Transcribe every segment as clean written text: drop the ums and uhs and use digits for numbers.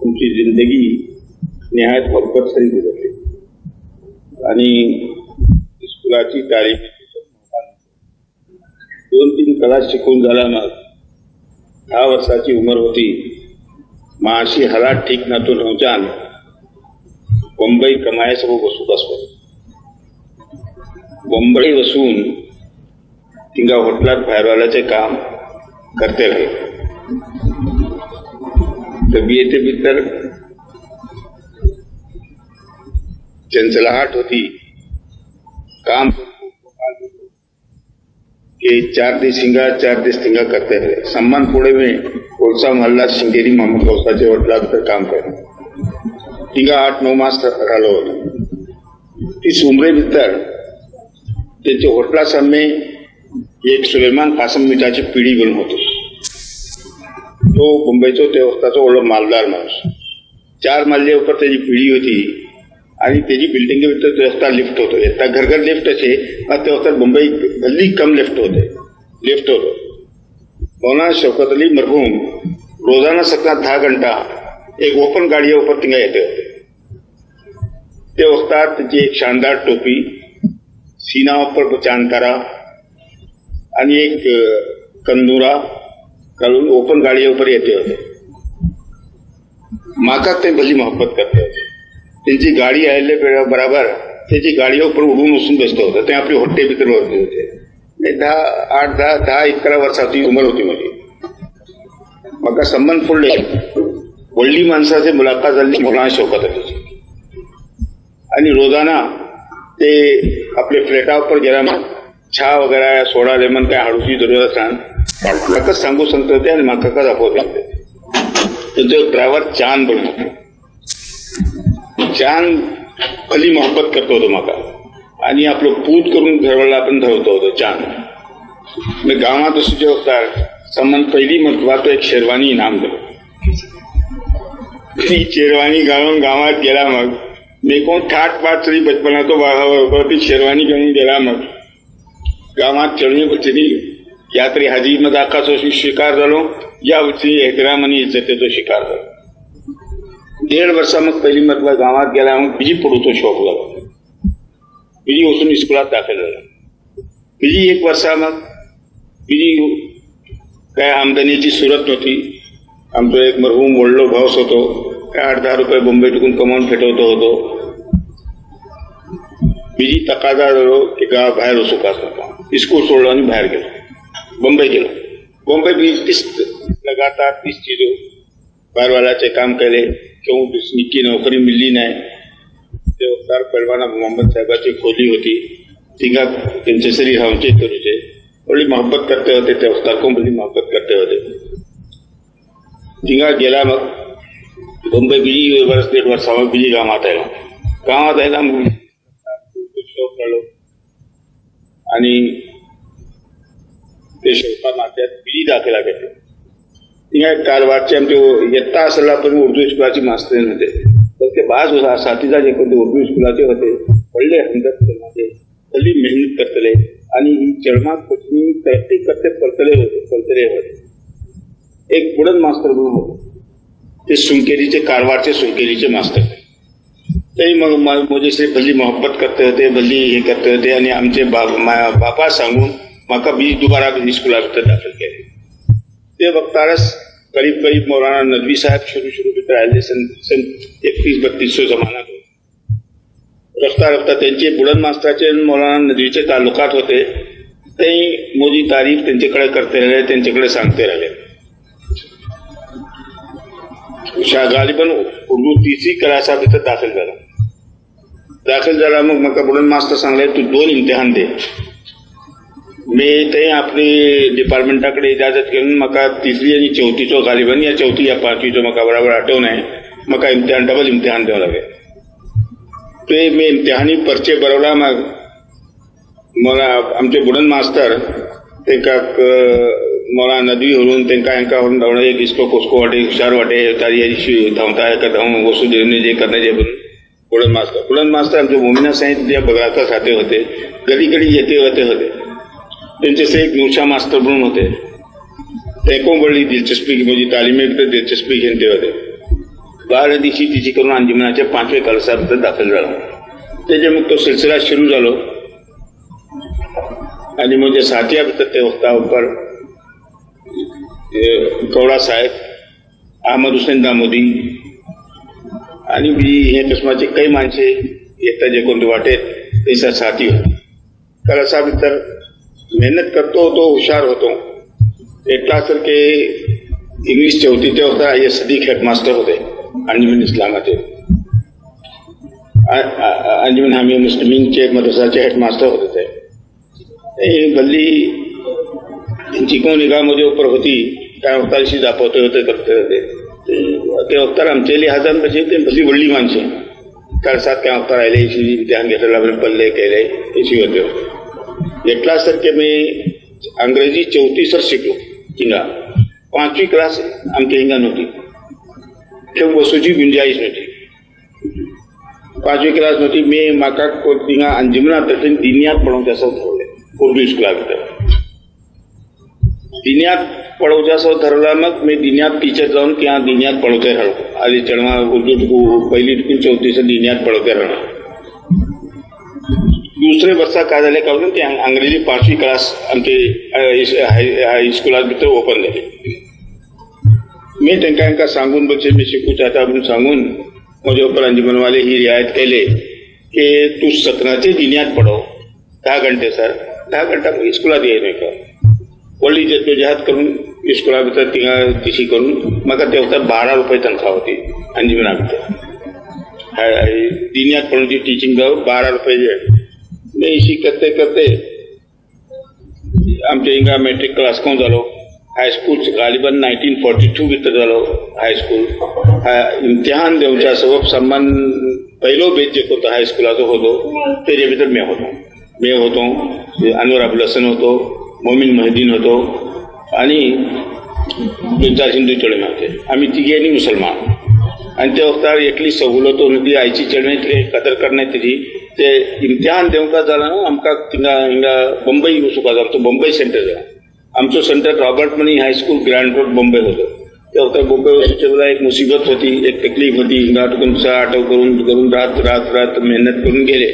तुमची जिंदगी निहायत मोहब्बतसरी गुजरली आणि स्कूलाची तारीख 2-3 कला शिकून झाला मग 10 वर्षाची उमर होती. माशी हालात ठीक नतो नवजान मुंबई कमाए सब वसू बसो मुंबई वसून तिंगा होटलात बाहेरवाल्याचे काम करते रहे. तब्येते भीतर चंचलाहट होती. काम के 4 दिस हिंगा 4 दिस तिंगा करते रहे. सम्मान पुणे में कोलसा मोहल्ला शिंगेरी मोहम्मद गौसाचे होटलात तर काम करे. तिंगा 8-9 मास राहिलो होतो. तीस उमरे भीतर त्यांच्या होटला सामने एक सुलेमान कासम मिठाची पिढी बनून होतो. तो मुंबईचो ते वक्ताचो व्हडलो मालदार माणूस. 4 मजले उपर त्याची पिढी होती आणि त्याची बिल्डिंग भितर ते वक्ता लिफ्ट होतो. येता घर लिफ्ट असे ते वक्ता मुंबई भल्ली कम लिफ्ट होतो. मौलाना शौकत अली मरहूम रोजाना सकाळ 10 घंटा एक ओपन गाड़ी ऊपर तिंगा येते होते. ते वक्तात त्याची एक शानदार टोपी, सीना ऊपर चांदतारा आणि एक कंदुरा घालून ओपन गाडी ऊपर येते होते. माका ते भली मोहब्बत करते होते. त्यांची गाडी आयले बराबर त्याची गाडी ऊपर उडून उसून बसते होते. ते आपली होट्टे भीतर वरते होते. 10-11 वर्षाची उमर होती माझी. माका संबंध पडले. वडली माणसाचे मुलाकात झाली मौलाना शौकत अलीची आणि रोजाना ते आपले फ्लॅटावर गेला मग चहा वगैरे सोडा लेमन काय हाडूची जरूरत असताना म्हाका सांगू सांगता ते आणि म्हाका का दाखवते. त्यांचो ड्रायव्हर चांद बनवतो. चांद भली मोहब्बत करतो होतो म्हाका आणि आपलं पूत करून घरवाला आपण धरवतो होतो चांद. मी गावात असू जे होता संबंध पहिली महत्वाचं एक शेरवानी इनाम दिलं. ती शेरवानी घालून गावात गेला मग मी कोण ठाट-पाट तरी बचपना तो ती शेरवानी घेऊन गेला. मग गावात चढणी बचली यात्री हाजी मग आकाशो शिकार झालो. या वर्षी एहतराम आणि इज्जतेचो शिकार झालो. 1.5 वर्षा मग पहिली मरतबा गावात गेला. मग बिजी पडूचो शौक लागला. बिजी वचून स्कुलात दाखल झाला. बिजी 1 वर्षा मग बिजी काय आमदनीची सुरत नव्हती. आमचो एक मरहूम वडलो भाऊस होतो. काय 8-10 रुपये मुंबई टिकून कमावून फेटवतो होतो. बिजी तकादा झालो की गाव बाहेर वचू का स्कूल सोडलो आणि बाहेर गेलो. मुंबई गेलो. मुंबई बीच लगातार 30 चीजों बाहेरवाल्याचे काम केले. क्यों निकी नोकरी मिळली नाही. ते वक्तार परवाना मोहम्मद साहेबाची खोली होती. तिंगा त्यांचे सरी रावचे करूचे बड़ी मोहब्बत करते होते. ते वक्तार को बड़ी मोहब्बत करते होते. तिंगा गेला मग मुंबई बिजी 1-1.5 वर्षा मग बिजी गावात आयला मग शौक झालो आणि ते शौका माथ्यात बिजी दाखला घेतले. तिंगा कारवारचे आमचे येता असला पण उर्दू स्कुलाची मास्तर होते. तर ते बाज साथीदार जे कोणते उर्दू स्कुलाचे होते व्हडले हमदर्द माझे भली मेहनत करतले आणि चढमा कोचिंग तरक्की करते परतले होते. एक बुडन मास्तर म्हणून होते. ते सुंकेरीचे कारवारचे सुंकेरीचे मास्तर. ते मग माझ्याशी भली मोहब्बत करते होते. भली हे करते होते आणि आमचे बापा सांगून माका दुबारा स्कुलात दाखल केले. ते वक्तारस करीब मौलाना नदवी साहेब शुरू भीतर आले. सन 31-32 जमाना रफ्ता त्यांचे बुलंद मास्तराचे मौलाना नदवीचे तालुकात होते. ते मोदी तारीफ त्यांच्याकडे करते राहिले. त्यांच्याकडे सांगते राहिले. गालिबन उर्दू 3री क्लासा भीतर दाखल झाला. मग म्हाका बुलंद मास्तर सांगले तू 2 इम्तिहान दे. मी ते आपली डिपार्टमेंटाकडे इजाजत घेऊन म्हाका 3री आणि 4थीचो गालिबन या 4थी या 5वीचो म्हाका बराबर आठवण आहे. म्हाका डबल इम्तिहान द्यावं लागेल. ते मी इम्तिहानी पर्चे बरवला. मग मला आमचे बुलंद मास्तर तेंका मौलाना नदवी हरून तेंका हेंका हरून धावणं एक इसको कोसको वाटे हुशार वाटे तारी धावता एका धावून वस्तू देणे जे करण्याचे बुलंद मास्तर आमचे मोमिना साईं या बगराचा खाते होते. कधी येते होते. त्यांचे से एक नूशा मास्तर म्हणून होते. ते को बड़ी दिलचस्पी की मुझे तालीम में दिलचस्पी घेते होते. 12 दिवशी तिची करून अंजुमनाच्या 5व्या कलसा भितर दाखल झालो. तेजे मग तो सिलसिला सुरू झालो आणि म्हणजे 7व्या भितर ते वक्ता उपर कवडा साहेब, अहमद हुसेन दामोदी आणि बी हे किस्माचे काही माणसे येता जे कोणते वाटेत त्याचा साथी होते. कलसा भितर मेहनत करतो होतो, हुशार होतो. એટલા સર કે इंग्लिश चौथी ते होता ये सदीक हेडमास्टर होते अंजुमन इस्लामाचे. अंजुमन हामी मुस्लिमींचे मदरसाचे हेडमास्टर होते ते. गल्ली त्यांची कोण निगामध्ये ऊपर होती काय वक्ताशी दाखवते होते करते होते ते वक्तार आमचे लिहाजान म्हणजे ते भली व्हडली माणसे कळसात काय वक्तार राहिले इम्तिहान घेतलेला पल्ले केले अशी होते. એટલા सर के मी अंग्रेजी चौथी सर शिकलो हिंगा. 5वी क्लास आमच्या हिंगा नव्हती, ठेव वसूची गुंजाईश नव्हती. 5वी क्लास नव्हती. मी म्हाका हिंगा अंजुमना तर्फे दिन्यात पळोवचें असो ठरवलें. उर्दू स्कुला भितर दिन्यात पळोवचें असो ठरवला. मग मी दिन्यात टीचर जावन त्या दिन्यात पळोवचें रावलो. आदी चेडवां उर्दू पहिली टून चौथी सर दिन्यात पळोवचें रावलो. दुसरे वर्सा काय झाले का ते अंग्रेजी 5वी क्लास आमचे हायस्कुलात भितर ओपन झाली. मी तांकां सांगून बघचे मी शिकूचे आता म्हणून सांगून म्हजे उपर अंजुमनवाले ही रियायत केले की तू 17चे दिन्यात पडव 10 घंटे सर 10 घंटा स्कुलात ये नाही का. व्हडली जद्दोजहद करून स्कुला भितर थिंगा तिशी करून म्हाका ते वखदार 12 रुपये तनखा होती अंजुमना भितर. दिन्यात पडूची टीचिंग 12 रुपये. मैं इसी करते करते आमचे हिंगा मेट्रिक क्लास कोण जालो. हायस्कूल गालिबन 1942 भितर जालो हायस्कूल. इम्तिहान देवच्या सबब सन्मान पहिलो बेच जे कोणता हायस्कुलाचो होतो तेजे भितर मैं होतो अनवर अबुल हसन होतो, मोमीन मोहिद्दीन होतो आणि 2-4 हिंदू चेडवे होते. आम्ही तिघे आणि मुसलमान. आणि त्या वक्तार एकली सवलत होती आईची चेडवे कदर करण्यात त्याची ते इम्तिहान देवका जाला ना आमकां थिंगा हिंगा बंबई वचूंक जाय. आमचो बंबई सेंटर जाला. आमचो सेंटर रॉबर्ट मनी हायस्कूल ग्रँड रोड बंबई होतो. त्या वक्तार बंबई वचूच्या वेळा एक मुसीबत होती, एक तकलीफ होती. हिंगा तुकून आटो करून रात मेहनत करून गेले.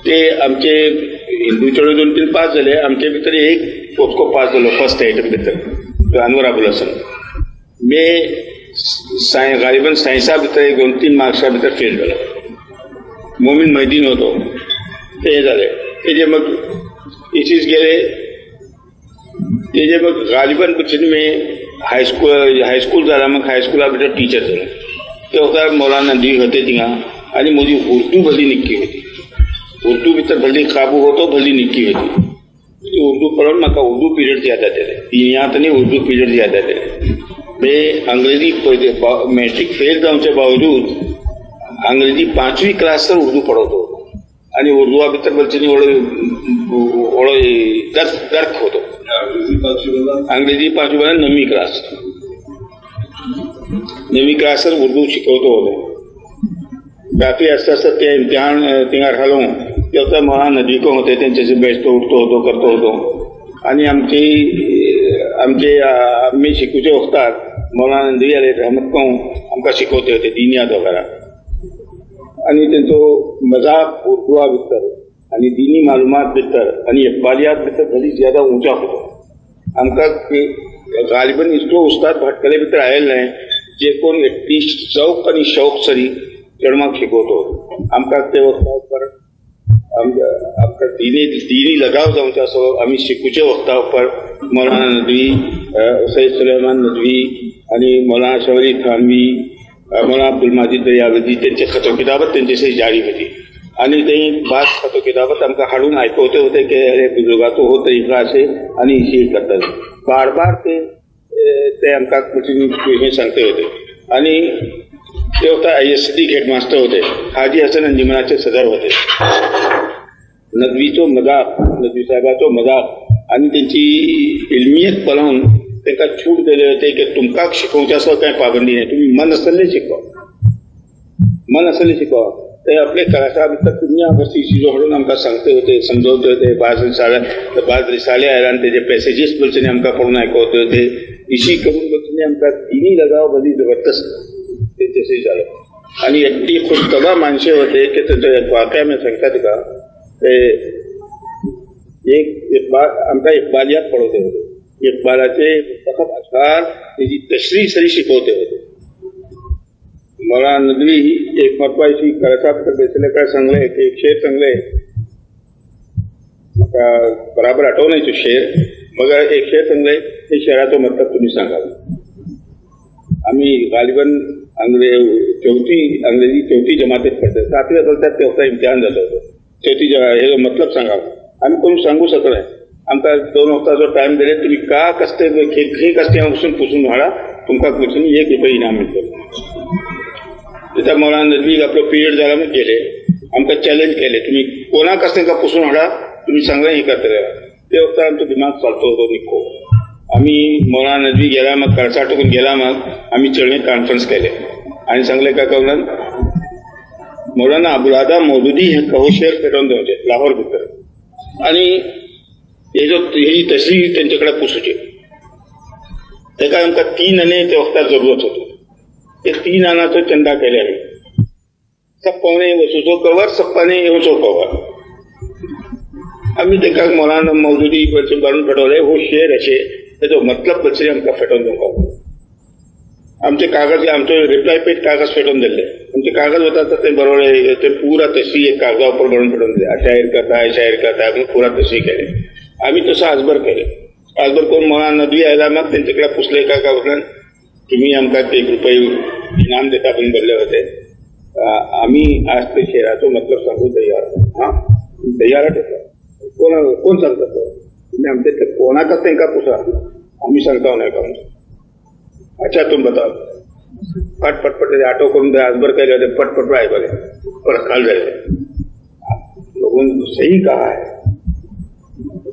ते आमचे हिंदू चेडवे 2-3 पास झाले. आमचे भितर एक पोचको पास झालो फर्स्ट आयटम भितर अनवर अबुल हसन. मी गालिबन सायन्सा भितर 2-3 मार्क्सा भितर फेल झालो. मोमीन मोहिद्दीन होतो ते झाले. तेजे मग इसीस गेले. तेजे मग गालिबन पक्षाने मी हायस्कूल झाला. मग हायस्कुला भितर टीचर झालो. ते वखदार मौलाना नदवी होते थिंगा आणि म्हजी उर्दू भली निक्की होती. उर्दू भितर भली काबू होतो भली निक्की होती. उर्दू पळोवन म्हाका उर्दू पिरियड याद जाताले. दिन्यात आनी उर्दू पिरियड याद जाताले. मैं अंग्रेजी मैट्रिक फेल जावचे बावजूद अंग्रेजी 5वी क्लास तर उर्दू पढ़वतो आणि उर्दूआ भितर बच्चे ओळो दर्क होतो. अंग्रेजी 5वी 9वी क्लास 9वी क्लास तर उर्दू शिकवतो होतो. बाकी असं ते इम्तिहान थिंगा राहिलो तेव्हा मला नदीको होते त्यांच्याशी बेसतो उठतो होतो करतो होतो. आणि आमचे आम्ही शिकूचे वखदार मौलाना नदवी आले रहमत कहून आमकां शिकवते होते दिन्यात वगैरे. आणि त्यांचो मजाक उर्दूआ भितर आणि दिनी मालूमात भितर आणि इकबालियात भितर भली ज्यादा ऊंचा होतो. आमकां गालिबन इतलो उस्ताद भटकले भितर आयले नाही जे कोण व्यक्ती शौक आणि शौक सरी चेडवांक शिकवतो. आमकां ते वखदा आमकां दिनी लगाव जावचो असो आमी शिकूचे वखदा उपर मौलाना नदवी, सैयद सुलेमान नदवी आणि मौलाना शवरी थानवी, मौलाना अब्दुल माजिद दरियावती त्यांचे खतो किताबत त्यांच्याशी जारी होती. आणि ते बात खतो किताबत आमकां हाडून ऐकवते होते की अरे बुजुर्गाचो हो तरीका असे आणि हे करतात. बार बार ते आमकां हे सांगते होते. आणि ते होता ISD हेडमास्टर होते. हाजी हसन अंजुमनाचे सदर होते. नदवीचो मजाक, नदवी साहेबाचो मजाक आणि त्यांची इल्मियत पळोवन तांकां छूट दिले होते की तुमकां शिकोवचें असो कांय पाबंदी नाही, तुम्ही मन असले शिकवा, मन असले शिकवा. ते आपले क्लासा भितर दुनिया भरची चीजो हाडून आमकां सांगते होते, समजवते होते. बाज रिसाले आयला आनी तेजे पॅसेजीस बच्चेनी आमकां पळोवन आयकवते होते. इशी करून बच्चेनी आमकां तिनी लगाव बरी जबरदस्त तसे झालं आणि एकटी खुशतबा माणसे होते की त्याचं वाक्या मी सांगतात का ते एक बार आमचा इक्बाल यात पडवते होते इक्बालाचे पुस्तकात असणार त्याची तशरी सरी शिकवते होते मला नदवी एक महत्वाची कळसात बेसले काय सांगले की एक शेर सांगले बराबर आठव नाही तो शेर मग एक शेर सांगले ते शेराचा मतलब तुम्ही सांगाल आम्ही गालिबन अंग्रेजी चौथी जमातीत पडते 7वी असेल तेव्हा इम्तिहान झालं होतं चौथी हे मतलब सांगावं आम्ही कोणी सांगू शकत नाही आमका 2 वक्ता जो टाइम दिले तुम्ही का कसते हे कस्त्यापासून पुसून व्हाडा तुमका पुसून ₹1 इनाम मिळतो त्याच्या मला नजदीक आपलं पिरियड झाला मग गेले आमका चॅलेंज केले तुम्ही कोणा कसते का पुसून व्हाडा तुम्ही सांगा हे करता ते वक्त आमचं दिमाग चालतो होतो निघतो आम्ही मला नजदीक गेला मग कळसा टाकून गेला मग आम्ही चळणी कॉन्फरन्स केले आणि सांगले का कवलन मौलाना अबुलादा मौदुदी हे कहो शेर पेटवून द्यायचे लाहोर भितर आणि ही तशी त्यांच्याकडे पुसूचे ते काय आमका 3 आणे त्या वक्तार जरूरत होतो ते 3 आणाचो चंदा केले आम्ही सप्पाने वसूचो कवर सप्पाने येवचो कवर आम्ही ते काय मौलाना मौदुदी काढून फेटवले हो शेर असे त्याचा मतलब बच्चे आमका फेटवून देऊ आमचे कागज आमचे रिप्लाय पेज कागज फेटून दिले आमचे कागज होता तर ते बरोबर ते पुरा तशी एक कागदावर बनवून फेटून दिले शायर करता आपण पुरा तशी केले आम्ही तसं आजबर केले आजबर करून मला नदवी यायला मग त्यांच्याकडे पुसले का बोलला तुम्ही आमका ₹1 इनाम देता पण बोलले होते आम्ही आज ते शेराचा मतलब सांगू तयार कोण सांगतात तुम्ही आमच्या कोणा कसं का पुसा आम्ही सांगता नाही का अच्छा तुम बताओ पटपट आटो करून आजबर केले होते पटपट राय बघे पर खाल झाले लोगों सही कहा है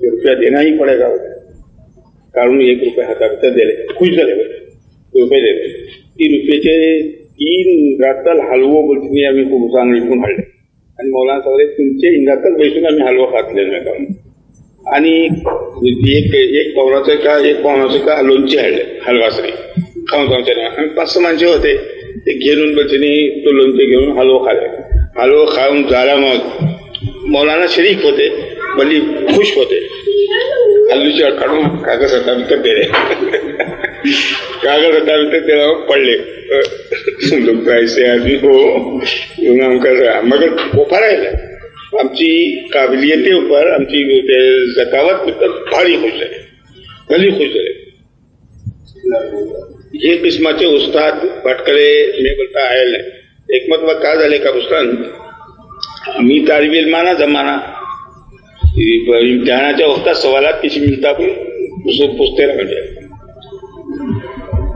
₹1 देना ही पड़ेगा कारण ₹1 हातात दिले खुश झाले ₹1 दिले ₹3 रातल हलवो बोलते आम्ही खूप चांगली विकून हाडले आणि मौलाना सगळे तुमचे इंगातच बैसून आम्ही हलवा खातले नाही कारण आणि एक पावनाचं का लोणचे हाडले हलवासरी खाऊन आम्ही 5-6 माणसे होते ते घेऊन बच्चेने तो लोणचे घेऊन हलवा खाले हलवा खाऊन झाला मग मौलाना शरीक होते भली खुश होते हल्लूची काढून कागज हाता विकत दिले कागज हाता विकत त्याला पडले लोक ऐसे आदमी हो मग कोफा राहिला आमची काबिलियते ऊपर आमची जकावत भारी खुश झाले भली खुश झाले हे किस्माचे उस्ताद भटकले मी बोलता आयल नाही एक मत का झाले का उस्ताद मी तालिब इल्माना जमाना इम्तिहानाच्या वक्तात सवालात किसी मिळता पण पुसते राहते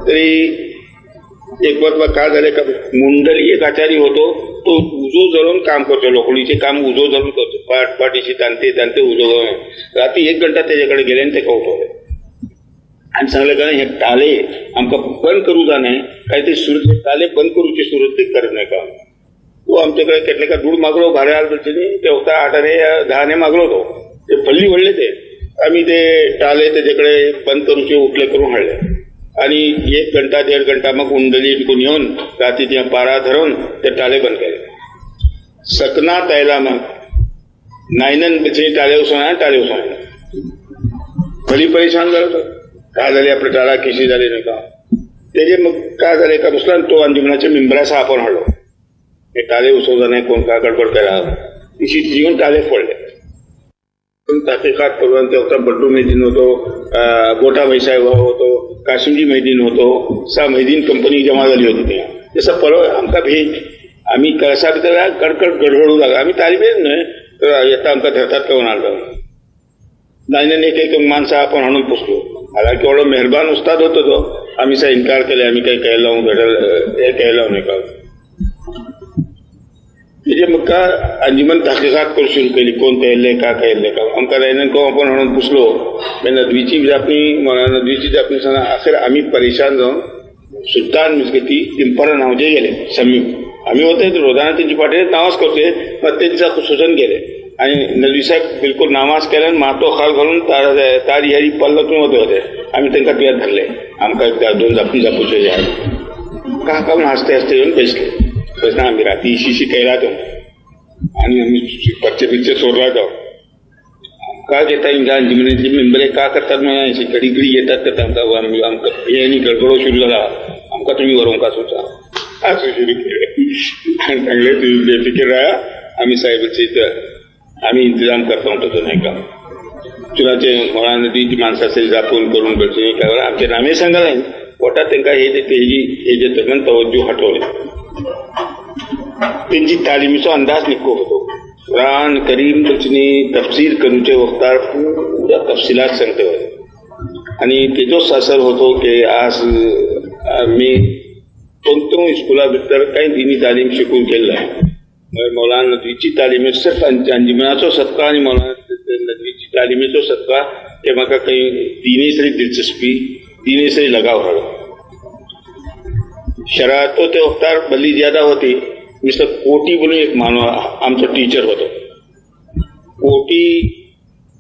तरी एक मत का झाले का मुंडली एक आचारी होतो तो उजो जळून काम करतो लोखंडीचे काम उजो जळून करतो पाठीशी ताणते उजो जळून रात्री 1 घंटा त्याच्याकडे गेले आणि ते कवटवले आणि सांगले का हे ताले आमका बंद करू जाणे काहीतरी सुरत ताले बंद करूची सुरत करत नाही का तो आमच्याकडे કેટલે का दूध मागलो भाडे आल ते होता 8 आणे 10 आणे मागलो होतो ते फल्ली वळले ते आम्ही ते टाले त्याच्याकडे बंद करूचे उठले करून हाडले आणि 1 घंटा 1.5 घंटा मग उंडली इटकून येऊन रात्री त्या पारा धरून ते टाले बंद केले सकना तायला मग नायनन टाळे उसवणे भली परेशान झालं होतं काय झाले आपले टाळा किशी झाले नाही का त्याचे मग काय झाले का दुसरा तो अंजुमनाच्या मेंबराचा आपण हळलो हे टाळे उसवला नाही कोण का गडबड करायला किशी जीवन टाळे फोडले ताकीकात करून तेव्हा बड्डू मैदीन होतो गोटा भाईसाहेब होतो काशिमजी मैदीन होतो सा मैदीन कंपनी जमा झाली होती त्या जसं परवा आमका भेट आम्ही कसा त्याला कडकड गडबडू लागला आम्ही तालिबेन नाही तर येता आमका धरतात का आलो नाही एक माणसं आपण आणून पुसलो मला केवढं मेहरबान उस्ताद होतो तो आम्ही सा इन्कार केले आम्ही काही कहला हे कहला नाही का म्हणजे मग का अंजुमन तहकीकात करू सुरू केली कोण कहले का आमका राहिनं को आपण म्हणून पुसलो नदवीची जापणी सांगा अखेर आम्ही परेशान जाऊन सुलतान मिसगती तिंपरा नावचे गेले समीम आम्ही होते रोजाना त्यांची पाठी नावाज करतोय पण त्यांचं सूचन केले आणि नदवी साहेब बिलकुल नामाज केले मातो खाल घालून तारी ह्यारी पल्लतून होते आम्ही त्यांना पियात धरले आमका 2 जापूचे काका हसते हसते येऊन बसले आम्ही रात्री इशी काही राहतो आणि आम्ही परचे पिरचे सोडला जाऊ का घेता अंजमनीचे मेंबर का करतात म्हणायचे कधी कधी येतात तर आमका हे गडबडो सुरू झाला आमका तुम्ही वरून का सुचा असं सुरू केलं आणि चांगले तुम्ही बेफिकीर राहा आम्ही साहेबांचे इथं आम्ही इंतजाम करता म्हणतो नाही का चुनाचे मला नदी ती माणसाचे जापून करून बसले काय आमचे नामे सांगायला पोटात त्यांना हे जे तरुण तवज्जो हटवले त्यांची तालिमीचा अंदाज निघतो होतो कुरान करीम त्याची तफसीर करूचे वक्तार पुऱ्या तफसिलात सांगते होते आणि तेजो असर होतो की आज मी कोणत्या स्कूला भितर काही दिनी तालीम शिकून केलेलं आहे मौलाना नदवीची तालीम सिर्फ अंजुमनाचो सदका आणि मौलाना नदवीची तालिमेचो सदका ते म्हाका काही दिनेसरी दिलचस्पी दिनेसरी लगाव हाडो शरातो ते वक्तार भली ज्यादा होती मिस्टर कोटी म्हणून एक मानव आमचा टीचर होतो कोटी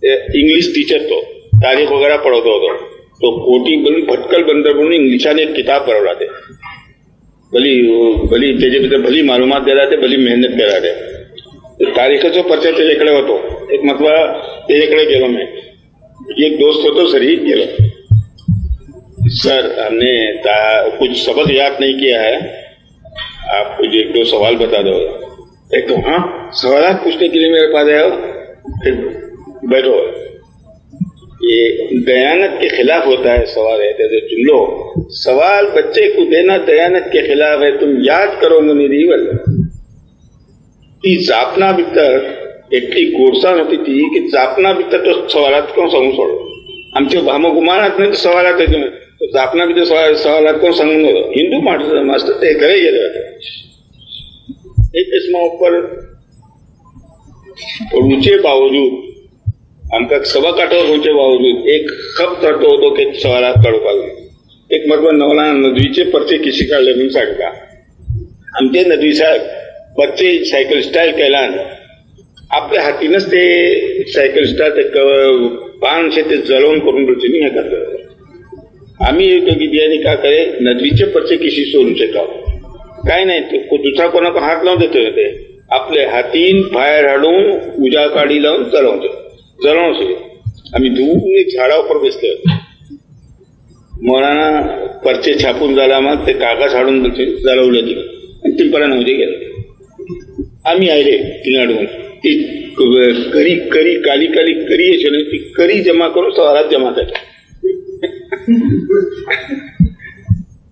इंग्लिश टीचर तो तारीख वगैरे पढ़वतो होतो तो कोटी म्हणून भटकल बंदर म्हणून इंग्लिशाने एक किताब बरवला ते भली त्याच्या भितर भली मालूमात द्यायला ते भली मेहनत करायला तारीखाचा परिचय त्याच्याकडे होतो एक महत्व त्याच्याकडे गेलो मी एक दोस्त होतो सरी गेलो सर हमने कुछ सबक याद नहीं किया है आप मुझे एक दो सवाल बता दो एक तो हाँ सवाल पूछने के लिए मेरे पास आए हो फिर बैठो ये दयानत के खिलाफ होता है सवाल है जैसे जुमलो सवाल बच्चे को देना दयानत के खिलाफ है तुम याद करो मुनीरीवल ती जापना भितर इतकी गोडसाण होती ती की जापना भितर तो सवालात कोण सांगून सोडो आमचे भामगुमानात नाही तर सवालात तो जापना भितर सवालात कोण सांगून होतो हिंदू मास्टर ते घरे गेले होते एक इसमें ऊपर ऊंचे बावजूद आमका सबक आठवत होते बावजूद एक खप चढतो होतो की सवालात काढून एक मतलब मौलाना नदवीचे परचे किशी काढले म्हणून सांगता आमचे नदवी साहेब बच्चे सायकल स्टाईल केला आपल्या हातीनच ते सायकल स्टाईल ते पान शे ते जळवून करून रुचीने हे करतो आम्ही येतो की बियाणी का करे नदवीचे परचे किशी सोडू शकाव काय नाही ते दुसरा कोणाला हात लावून देतोय ते आपले हातीन बाहेर हाडून उजा काढी लावून जळवतो आम्ही दूर एक झाडावर बसले होते मौलाना परचे छापून झाला मग ते कागद हाडून जळवले तिला आणि तिथपर्यंत नव्हते गेले आम्ही आले तिनाडून ती करी करी काली काली करी असे ती करी जमा करून सवालात जमा करते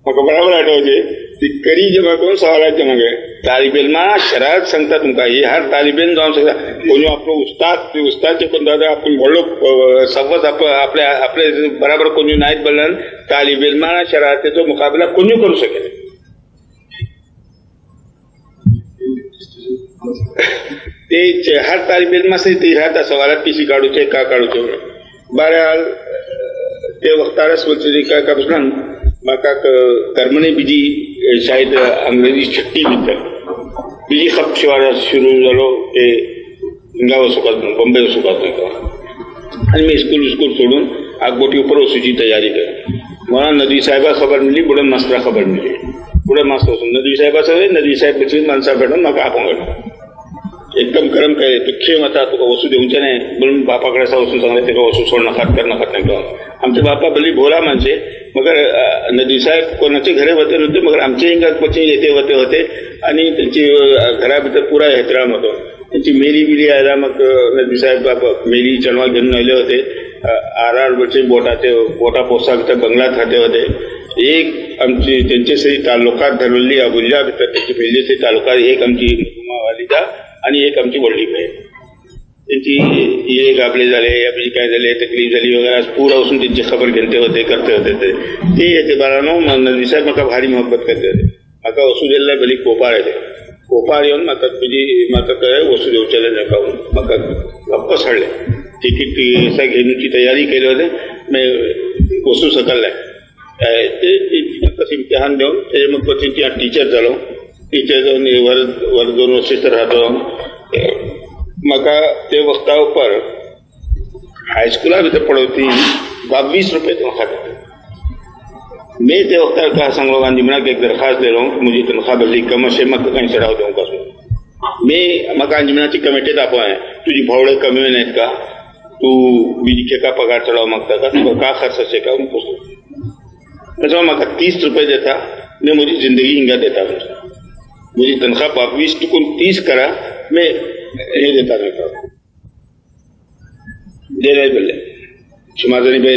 मग बराबर आठवते ती करी जमा करून सवालात जमा करे तालिबेलमा शरात सांगता तुमका हे हर तालिबेन जाऊन सांगता कोणी आपलं उस्तादचे कोण दादा आपण बोललो संवाद आपले बराबर कोणी नाहीत बोललं तालिबेलमा शरातेचा मुकाबला कोणी करू शकेल ते हर तालिबेलमा ते राहता सवालात किसी काढूचे का काढूचे बहरहाल ते वक्तारस बोलते काय का प्रश्न माका कर्मने बीजी शायद अंग्रेजी छट्टी भितर बीजी खप शिवाय सुरू झालो ते हिंगा वसुकात बॉम्बे वसुकात आणि मी स्कूल सोडून आगबोटी ऊपर वसूची तयारी कर मला नदी साहेबा खबर मिळली पुढे मास्टरा खबर मिळली पुढे मास्टर नदी साहेबा सगळे नदी साहेब बची माणसा भेटून म्हाका आपण एकदम गरम काय खेम आता तुका वसू देऊचे नाही म्हणून बापाकडे असा वसून सांगले ते वसू सोड नकात कर नकात नाही आमचे बापा भली भोला माणसे मगर नदी साहेब कोणाचे घरे होते नव्हते मगर आमचे हिंगात पची येते होते आणि त्यांची घराभितर पुरा एहतराम होतो त्यांची मेरी बिरी आयला मग नदी साहेब बापा मेरी चणवा घेऊन आले होते आरवरचे बोटा पोसा भितर बंगलात राहते होते एक आमची त्यांचे सही तालुकात धरलेली अबुल्ला भितर त्यांची पहिली सही तालुकात एक आमची वालिदा आणि एक आमची वडली बहीण त्यांची एक आपले झाले आपली काय झाले तकलीफ झाली वगैरे आज पुरा असून त्यांची खबर घेते होते करते होते ते येते बाळानो नदी साहेब म्हाका भारी मोहब्बत करते होते म्हाका वसू दिल्ला भली कोपाळ येते कोपाळ येऊन म्हाका तुझी म्हाका काय वसू देवच्याले नका म्हाका वापस हाडले तिकीट घेण्याची तयारी केली होते मी वसू सकललाय ते कसं इम्तिहान देऊन ते मग त्यांची टीचर झालो टीचर जाऊन वर 2 वर्ष तर राहतो म्हाका ते वक्ता ऊपर हायस्कुला भितर पडवती 22 रुपये तो खाते मैं ते वक्त का सांगलो गांधी मना एक दरखास्त ले रहा हूँ मुझे तनख्वाह बदली कम असे मग कहीं चढ़ाव देऊ का मी मग अंजमनाची कमिटी दाखवाय तुझी भावडे कमी नाहीत का तू बीडीके का पगार चढ़ाव मागता का तुझा का खर्च से का पूछो मग 30 रुपए देता मैं मुझे जिंदगी हिंगा देता मुझे तनख्वाह 20 टुकून 30 करा मैं ये देता नहीं दे रहे बोले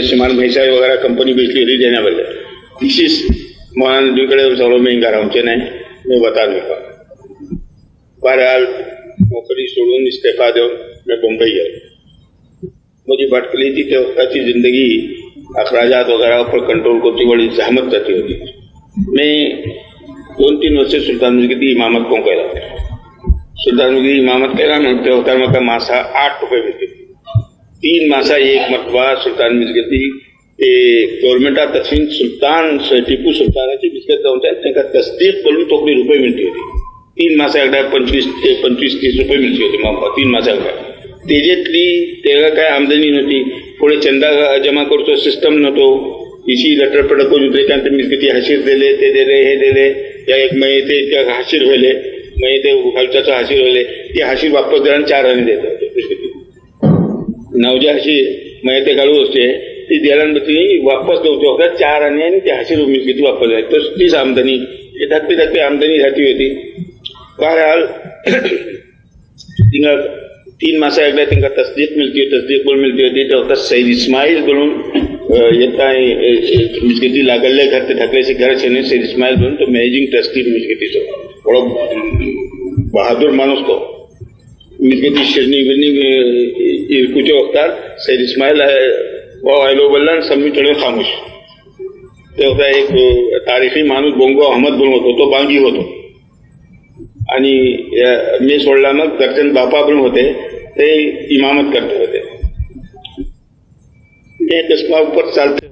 शिमान भैंसा वगैरह कंपनी बेचली होती देने बोले दिस मान दुकडे सगळं महंगा राहूचे नाही मैं बता दूंगा बहरहाल नौकरी सोडून इस्तीफा देऊन मैं मुंबई गया मुझे भटकली थी ते वक्ताची जिंदगी अखराजात वगैरह पर कंट्रोल करती बड़ी जहमत जाती होती मैं 2-3 वर्ष सुल्तान की इमामत को केला सुल्तान की इमामत केला म्हणते होता मग मासा 8 रुपये मिळते 3 मासा एक मरतबा सुल्तान मिसगती ते गव्हर्नमेंट तशीन सुल्तान टिपू सुल्तानाची बिस्कट जाऊन त्यांना तसदीक बोलून तोकडी रुपये मिळती होती 3 मासा एकदा 25-30 रुपये मिळती होती मग 3 मासा एकदा तेजेतली तेव्हा काय आमदनी नव्हती पुढे चंदा जमा करतो सिस्टम नव्हतो इसी लटर पडक उतरे कारण मिसगती हशीर दिले ते दिले हे दिले या एक महिने ते हशीर व्हायले महिने ते खालच्याचं हशीर व्हायले ते हशीर वापस द्या 4 आणे देत होते नवजा हशीर महिने ते घालू असते ती द्यायला वापस नव्हती होता 4 आणे आणि ते हशीर मिसगती वापस आहे तर तीच आमदनी धकपी आमदनी जाती होती बहरहाल 3 मासा एकदा तिंका तसदीक बोल मिळती होती तेव्हा सईद इस्माईल बोलून येता मिसगती लागले घर ते ढकल्याचे घर छेने सईद इस्माईल बोलून तो मॅनेजिंग ट्रस्टी मिसगतीचो थोडा बहादूर माणूस तो मिसगती शिरणी बिरणी इरकूच्या वक्तात सईद इस्माईल आयलो बोलला सम्मी थोडे खामोश तेव्हा एक तारीखी माणूस बोंगो अहमद बोलून होतो तो बांगी होतो आणि मी सोडला मग गर्जन बापा पण होते ते इमामत करते होते ते दसमा ऊपर चालते